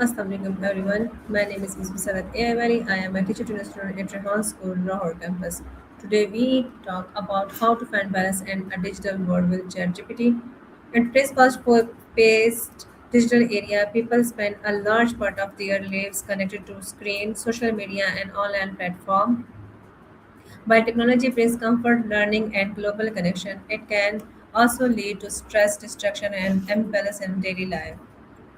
Assalamualaikum everyone. My name is Ms. Sarat Ayawali. I am a teacher to student at Rehan School, Lahore campus. Today we talk about how to find balance in a digital world with ChatGPT. In today's fast-paced digital area, people spend a large part of their lives connected to screen, social media, and online platform. While technology brings comfort, learning, and global connection, it can also lead to stress, distraction, and imbalance in daily life.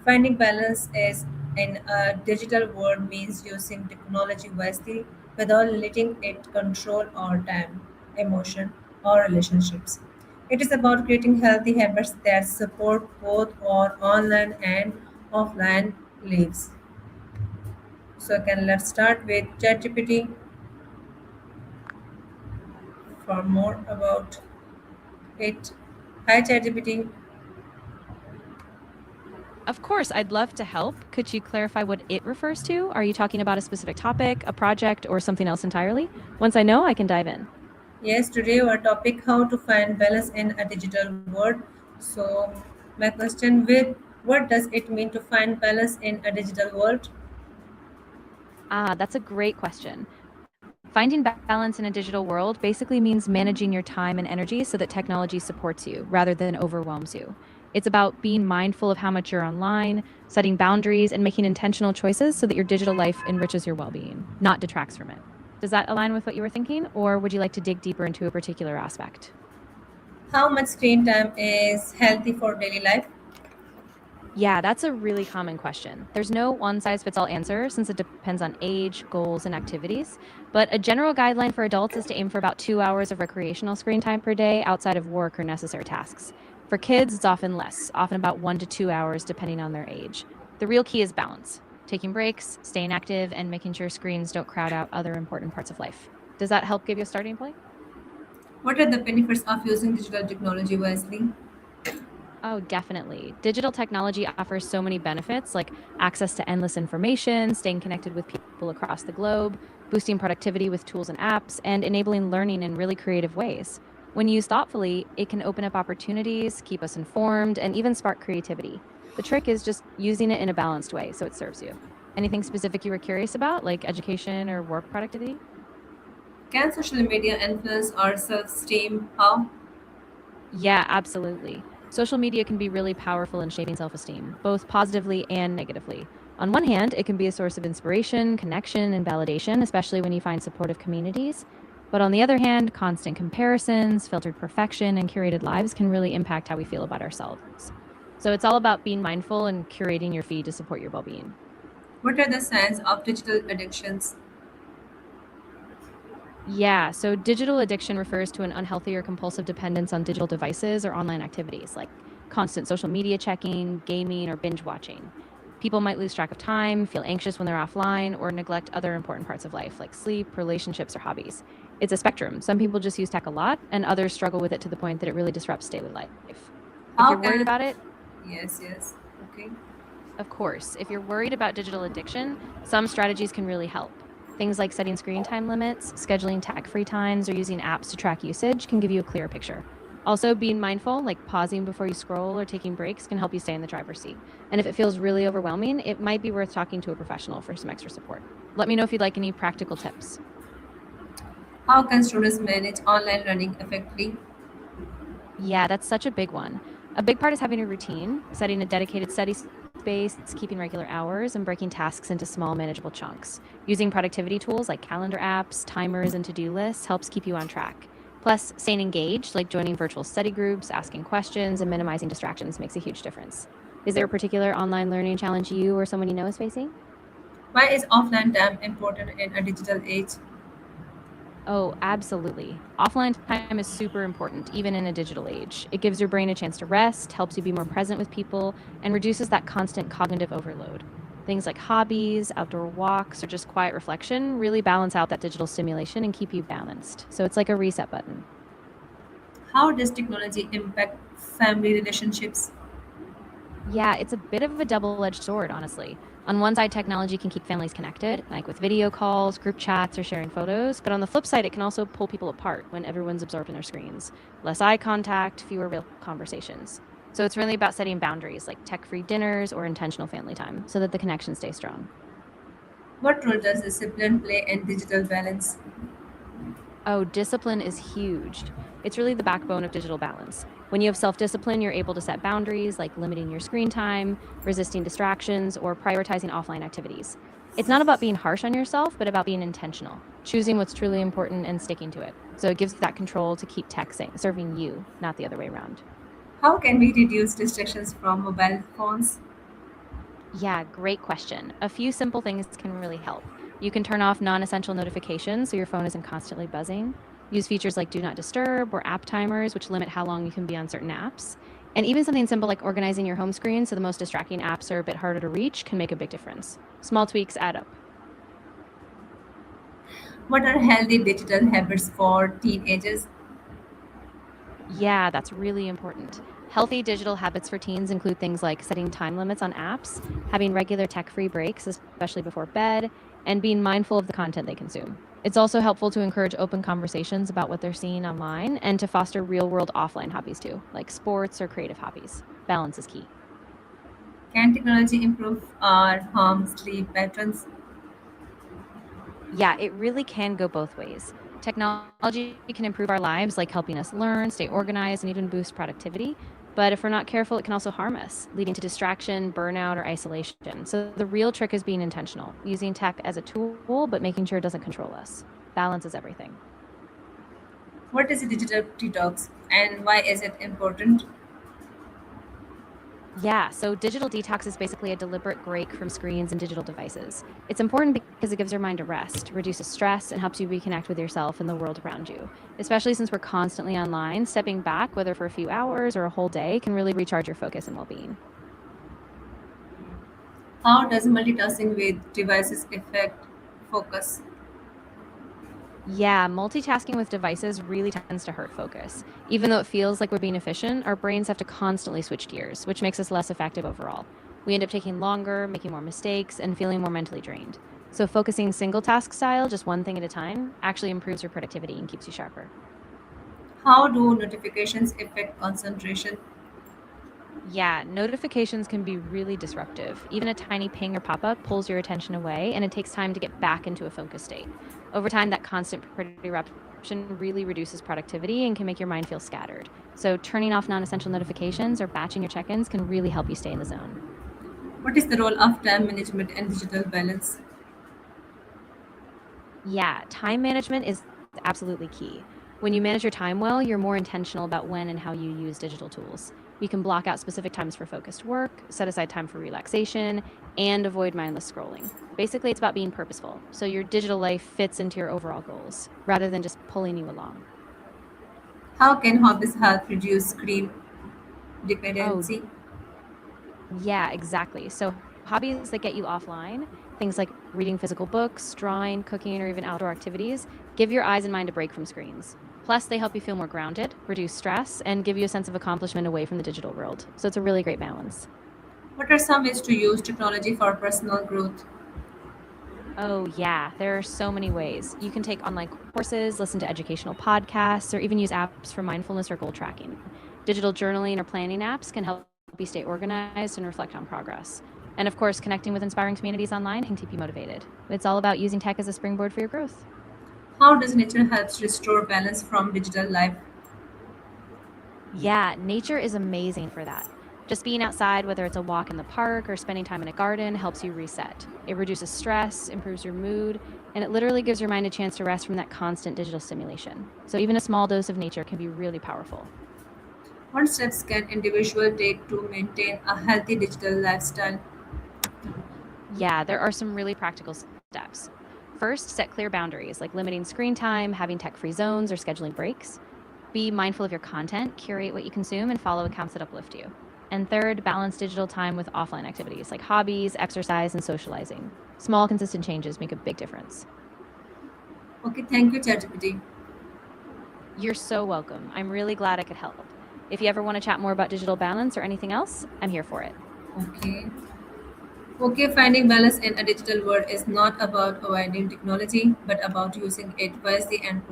Finding balance is in a digital world means using technology wisely without letting it control our time, emotion, or relationships. It is about creating healthy habits that support both our online and offline lives. So, can let's start with ChatGPT for more about it. Hi, ChatGPT. Of course, I'd love to help. Could you clarify what it refers to? Are you talking about a specific topic, a project, or something else entirely? Once I know, I can dive in. Yes, today our topic how to find balance in a digital world. So, my question with what does it mean to find balance in a digital world? That's a great question. Finding balance in a digital world basically means managing your time and energy so that technology supports you rather than overwhelms you. It's about being mindful of how much you're online, setting boundaries, and making intentional choices so that your digital life enriches your well being, not detracts from it. Does that align with what you were thinking, or would you like to dig deeper into a particular aspect? How much screen time is healthy for daily life? Yeah, that's a really common question. There's no one size fits all answer since it depends on age, goals, and activities. But a general guideline for adults is to aim for about 2 hours of recreational screen time per day outside of work or necessary tasks. For kids, it's often less, often about 1 to 2 hours depending on their age. The real key is balance, taking breaks, staying active, and making sure screens don't crowd out other important parts of life. Does that help give you a starting point? What are the benefits of using digital technology wisely? Oh, definitely. Digital technology offers so many benefits like access to endless information, staying connected with people across the globe, boosting productivity with tools and apps, and enabling learning in really creative ways. When used thoughtfully, it can open up opportunities, keep us informed, and even spark creativity. The trick is just using it in a balanced way so it serves you. Anything specific you were curious about, like education or work productivity? Can social media influence our self-esteem? How? Yeah, absolutely. Social media can be really powerful in shaping self esteem, both positively and negatively. On one hand, it can be a source of inspiration, connection, and validation, especially when you find supportive communities. But on the other hand, constant comparisons, filtered perfection, and curated lives can really impact how we feel about ourselves. So it's all about being mindful and curating your feed to support your well being. What are the signs of digital addictions? Yeah, so digital addiction refers to an unhealthy or compulsive dependence on digital devices or online activities like constant social media checking, gaming, or binge watching. People might lose track of time, feel anxious when they're offline, or neglect other important parts of life like sleep, relationships, or hobbies. It's a spectrum. Some people just use tech a lot, and others struggle with it to the point that it really disrupts daily life. If you're How worried about can it, yes. Okay. of course, if you're worried about digital addiction, some strategies can really help. Things like setting screen time limits, scheduling tech free times, or using apps to track usage can give you a clearer picture. Also, being mindful, like pausing before you scroll or taking breaks, can help you stay in the driver's seat. And if it feels really overwhelming, it might be worth talking to a professional for some extra support. Let me know if you'd like any practical tips. How can students manage online learning effectively? Yeah, that's such a big one. A big part is having a routine, setting a dedicated study space, keeping regular hours, and breaking tasks into small, manageable chunks. Using productivity tools like calendar apps, timers, and to do lists helps keep you on track. Plus, staying engaged, like joining virtual study groups, asking questions, and minimizing distractions, makes a huge difference. Is there a particular online learning challenge you or someone you know is facing? Why is offline time important in a digital age? Oh, absolutely. Offline time is super important, even in a digital age. It gives your brain a chance to rest, helps you be more present with people, and reduces that constant cognitive overload. Things like hobbies, outdoor walks, or just quiet reflection really balance out that digital stimulation and keep you balanced. So it's like a reset button. How does technology impact family relationships? Yeah, it's a bit of a double edged sword, honestly. On one side, technology can keep families connected, like with video calls, group chats, or sharing photos. But on the flip side, it can also pull people apart when everyone's absorbed in their screens. Less eye contact, fewer real conversations. So it's really about setting boundaries like tech free dinners or intentional family time so that the connection stays strong. What role does discipline play in digital balance? Oh, discipline is huge. It's really the backbone of digital balance. When you have self discipline, you're able to set boundaries like limiting your screen time, resisting distractions, or prioritizing offline activities. It's not about being harsh on yourself, but about being intentional, choosing what's truly important and sticking to it. So it gives you that control to keep tech serving you, not the other way around. How can we reduce distractions from mobile phones? Yeah, great question. A few simple things can really help. You can turn off non essential notifications so your phone isn't constantly buzzing. Use features like Do Not Disturb or app timers, which limit how long you can be on certain apps. And even something simple like organizing your home screen so the most distracting apps are a bit harder to reach can make a big difference. Small tweaks add up. What are healthy digital habits for teenagers? Yeah, that's really important. Healthy digital habits for teens include things like setting time limits on apps, having regular tech free breaks, especially before bed, and being mindful of the content they consume. It's also helpful to encourage open conversations about what they're seeing online and to foster real world offline hobbies too, like sports or creative hobbies. Balance is key. Can technology improve our home sleep patterns? Yeah, it really can go both ways. Technology can improve our lives, like helping us learn, stay organized, and even boost productivity. But if we're not careful, it can also harm us, leading to distraction, burnout, or isolation. So the real trick is being intentional, using tech as a tool, but making sure it doesn't control us. Balance is everything. What is a digital detox and why is it important? Yeah, so digital detox is basically a deliberate break from screens and digital devices. It's important because it gives your mind a rest, reduces stress, and helps you reconnect with yourself and the world around you. Especially since we're constantly online, stepping back, whether for a few hours or a whole day, can really recharge your focus and well being. How does multitasking with devices affect focus? Yeah, multitasking with devices really tends to hurt focus. Even though it feels like we're being efficient, our brains have to constantly switch gears, which makes us less effective overall. We end up taking longer, making more mistakes, and feeling more mentally drained. So, focusing single task style, just one thing at a time, actually improves your productivity and keeps you sharper. How do notifications affect concentration? Yeah, notifications can be really disruptive. Even a tiny ping or pop up pulls your attention away, and it takes time to get back into a focused state. Over time, that constant interruption really reduces productivity and can make your mind feel scattered. So, turning off non essential notifications or batching your check ins can really help you stay in the zone. What is the role of time management and digital balance? Yeah, time management is absolutely key. When you manage your time well, you're more intentional about when and how you use digital tools. You can block out specific times for focused work, set aside time for relaxation, and avoid mindless scrolling. Basically, it's about being purposeful, so your digital life fits into your overall goals rather than just pulling you along. How can hobbies help reduce screen Oh, dependency? yeah, exactly. So, hobbies that get you offline, things like reading physical books, drawing, cooking, or even outdoor activities, give your eyes and mind a break from screens. Plus, they help you feel more grounded, reduce stress, and give you a sense of accomplishment away from the digital world. So, it's a really great balance. What are some ways to use technology for personal growth? Oh, yeah, there are so many ways. You can take online courses, listen to educational podcasts, or even use apps for mindfulness or goal tracking. Digital journaling or planning apps can help you stay organized and reflect on progress. And of course, connecting with inspiring communities online can keep you motivated. It's all about using tech as a springboard for your growth. How does nature help restore balance from digital life? Yeah, nature is amazing for that. Just being outside, whether it's a walk in the park or spending time in a garden, helps you reset. It reduces stress, improves your mood, and it literally gives your mind a chance to rest from that constant digital stimulation. So, even a small dose of nature can be really powerful. What steps can individuals take to maintain a healthy digital lifestyle? Yeah, there are some really practical steps. First, set clear boundaries like limiting screen time, having tech free zones, or scheduling breaks. Be mindful of your content, curate what you consume, and follow accounts that uplift you. And third, balance digital time with offline activities like hobbies, exercise, and socializing. Small, consistent changes make a big difference. Okay, thank you, ChatGPT. You're so welcome. I'm really glad I could help. If you ever want to chat more about digital balance or anything else, I'm here for it. Okay. Okay, finding balance in a digital world is not about avoiding technology, but about using it wisely and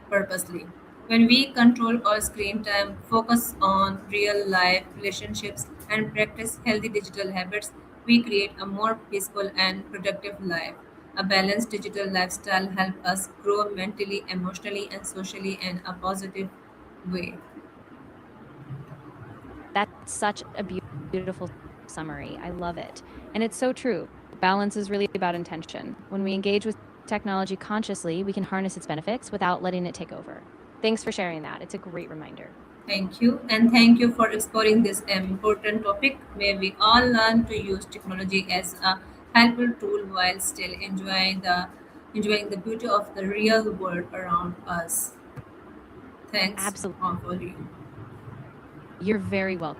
purposely. When we control our screen time, focus on real life relationships, and practice healthy digital habits, we create a more peaceful and productive life. A balanced digital lifestyle helps us grow mentally, emotionally, and socially in a positive way. That's such a beautiful summary. I love it. And it's so true. Balance is really about intention. When we engage with technology consciously, we can harness its benefits without letting it take over. Thanks for sharing that. It's a great reminder. Thank you, and thank you for exploring this important topic. May we all learn to use technology as a helpful tool while still enjoying the beauty of the real world around us. Thanks Absolutely. all for you. You're very welcome.